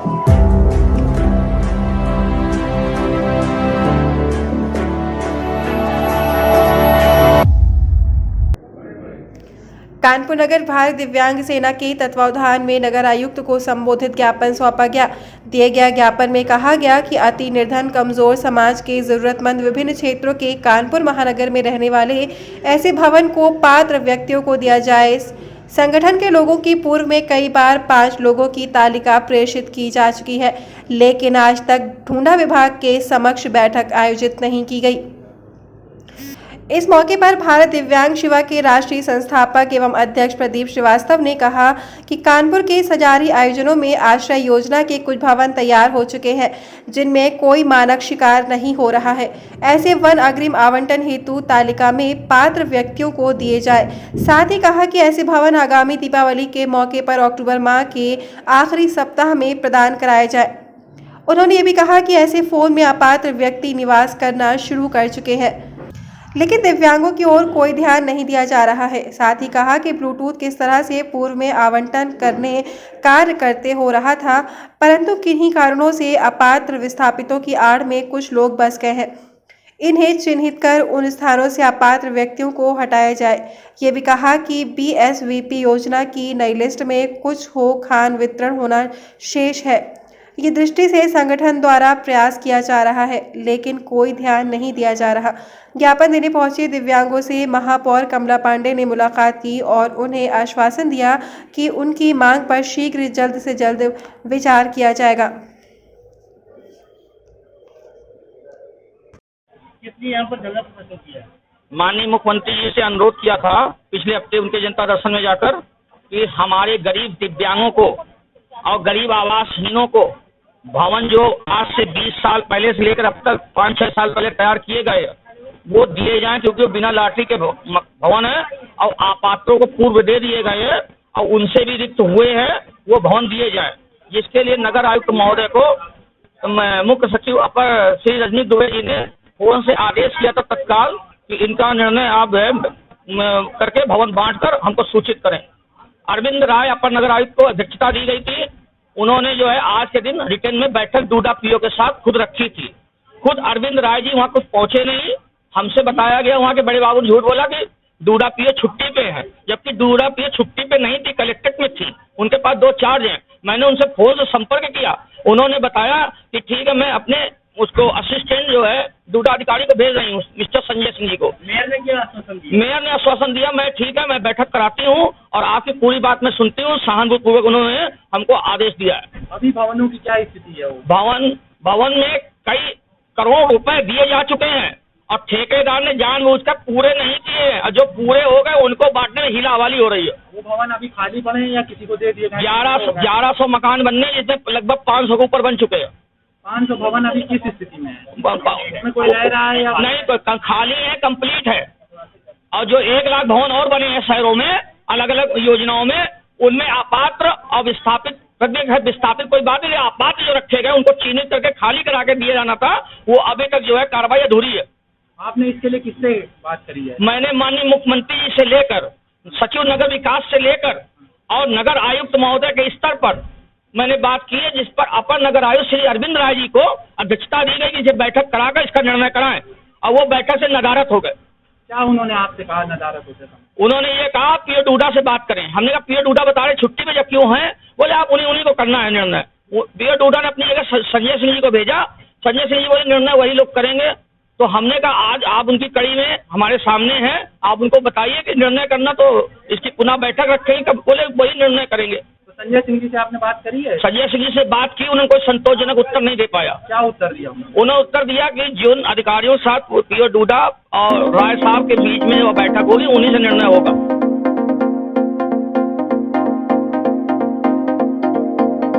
कानपुर नगर भारत दिव्यांग सेना के तत्वावधान में नगर आयुक्त को संबोधित ज्ञापन सौंपा गया। दिए गए ज्ञापन में कहा गया कि अति निर्धन कमजोर समाज के जरूरतमंद विभिन्न क्षेत्रों के कानपुर महानगर में रहने वाले ऐसे भवन को पात्र व्यक्तियों को दिया जाए। संगठन के लोगों की पूर्व में कई बार 5 लोगों की तालिका प्रेषित की जा चुकी है, लेकिन आज तक ढूंढा विभाग के समक्ष बैठक आयोजित नहीं की गई। इस मौके पर भारत दिव्यांग सेवा के राष्ट्रीय संस्थापक एवं अध्यक्ष प्रदीप श्रीवास्तव ने कहा कि कानपुर के सजारी आयोजनों में आश्रय योजना के कुछ भवन तैयार हो चुके हैं, जिनमें कोई मानक शिकार नहीं हो रहा है। ऐसे वन अग्रिम आवंटन हेतु तालिका में पात्र व्यक्तियों को दिए जाए। साथ ही कहा कि ऐसे भवन आगामी दीपावली के मौके पर अक्टूबर माह के आखिरी सप्ताह में प्रदान कराए जाए। उन्होंने ये भी कहा कि ऐसे फोन में अपात्र व्यक्ति निवास करना शुरू कर चुके हैं, लेकिन दिव्यांगों की ओर कोई ध्यान नहीं दिया जा रहा है। साथ ही कहा कि ब्लूटूथ किस तरह से पूर्व में आवंटन करने कार्य करते हो रहा था, परंतु किन्हीं कारणों से अपात्र विस्थापितों की आड़ में कुछ लोग बस गए हैं। इन्हें चिन्हित कर उन स्थानों से अपात्र व्यक्तियों को हटाया जाए। ये भी कहा कि BSVP योजना की नई लिस्ट में कुछ हो खान वितरण होना शेष है। ये दृष्टि से संगठन द्वारा प्रयास किया जा रहा है, लेकिन कोई ध्यान नहीं दिया जा रहा। ज्ञापन देने पहुंचे दिव्यांगों से महापौर कमला पांडे ने मुलाकात की और उन्हें आश्वासन दिया कि उनकी मांग पर शीघ्र जल्द से जल्द विचार किया जाएगा। यहाँ पर धरना प्रदर्शन किया? माननीय मुख्यमंत्री जी से अनुरोध किया था पिछले हफ्ते उनके जनता दर्शन में जाकर कि हमारे गरीब दिव्यांगों को और गरीब आवासहीनों को भवन जो आज से 20 साल पहले से लेकर अब तक 5-6 साल पहले तैयार किए गए वो दिए जाएं, क्योंकि वो बिना लॉटरी के भवन है और अपात्रों को पूर्व दे दिए गए हैं और उनसे भी रिक्त हुए हैं, वो भवन दिए जाए। जिसके लिए नगर आयुक्त महोदय को मुख्य सचिव अपर श्री रजनीश दुबे जी ने फोन से आदेश किया था तत्काल कि इनका निर्णय आप करके भवन बांटकर हमको सूचित करें। अरविंद राय अपर नगर आयुक्त को अध्यक्षता दी गई थी। उन्होंने जो है आज के दिन रिटेन में बैठक डूडा पीओ के साथ खुद रखी थी। खुद अरविंद राय जी वहाँ कुछ पहुंचे नहीं। हमसे बताया गया वहाँ के बड़े बाबू ने झूठ बोला कि डूडा पीओ छुट्टी पे है, जबकि डूडा पीओ छुट्टी पे नहीं थी, कलेक्ट्रेट में थी। उनके पास 2 चार्ज हैं। मैंने उनसे फोन से संपर्क किया। उन्होंने बताया कि ठीक है, मैं अपने उसको असिस्टेंट जो है डूडा अधिकारी को भेज रही हूँ, मिस्टर संजय सिंह जी को। मेयर ने क्या आश्वासन दिया? मेयर ने आश्वासन दिया मैं ठीक है, मैं बैठक कराती हूँ और आपकी पूरी बात मैं सुनती हूँ। सहानुभूतिपूर्वक उन्होंने हमको आदेश दिया है। अभी भवनों की क्या स्थिति है? भवन में कई करोड़ रुपए दिए जा चुके हैं और ठेकेदार ने जानबूझकर पूरे नहीं किए हैं और जो पूरे हो गए उनको बांटने में हीलावाली हो रही है। वो भवन अभी खाली पड़े हैं या किसी को दे दिए गए? 1100 मकान बनने, जिसमें लगभग 500 के ऊपर बन चुके हैं। 500 भवन अभी किस स्थिति में है? उसमें कोई रह रहा है या नहीं? खाली है, कंप्लीट है। और जो 1 लाख भवन और बने हैं शहरों में अलग अलग योजनाओं में, उनमें अपात्र और विस्थापित कोई बात नहीं, अपात्र जो रखे गए उनको चिन्हित करके खाली करा के दिया जाना था, वो अभी तक जो है कार्रवाई अधूरी है। आपने इसके लिए किससे बात करी है? मैंने माननीय मुख्यमंत्री जी से लेकर सचिव नगर विकास से लेकर और नगर आयुक्त महोदय के स्तर पर मैंने बात की है, जिस पर अपर नगर आयुक्त श्री अरविंद राय जी को अध्यक्षता दी गई कि इसे बैठक कराकर इसका निर्णय कराएं, और वो बैठक से नदारत हो गए। क्या उन्होंने आपसे कहा नदारत होते समय? उन्होंने ये कहा पीओ डूडा से बात करें। हमने कहा पीओ डूडा बता रहे छुट्टी में जब क्यों हैं? बोले आप उन्हीं को करना है निर्णय। पीओ डूडा ने अपनी जगह संजय सिंह जी को भेजा। संजय सिंह जी बोले निर्णय वही लोग करेंगे। तो हमने कहा आज आप उनकी कड़ी में हमारे सामने हैं, आप उनको बताइए कि निर्णय करना तो इसकी पुनः बैठक रखेंगे। कब? बोले वही निर्णय करेंगे। तो संजय सिंह जी से आपने बात करी है? संजय सिंह जी से बात की, उन्होंने कोई संतोषजनक उत्तर नहीं दे पाया। क्या उत्तर दिया उन्होंने? उत्तर दिया कि जिन अधिकारियों के साथ पीओ डूडा और राय साहब के बीच में वो बैठक होगी उन्हीं से निर्णय होगा।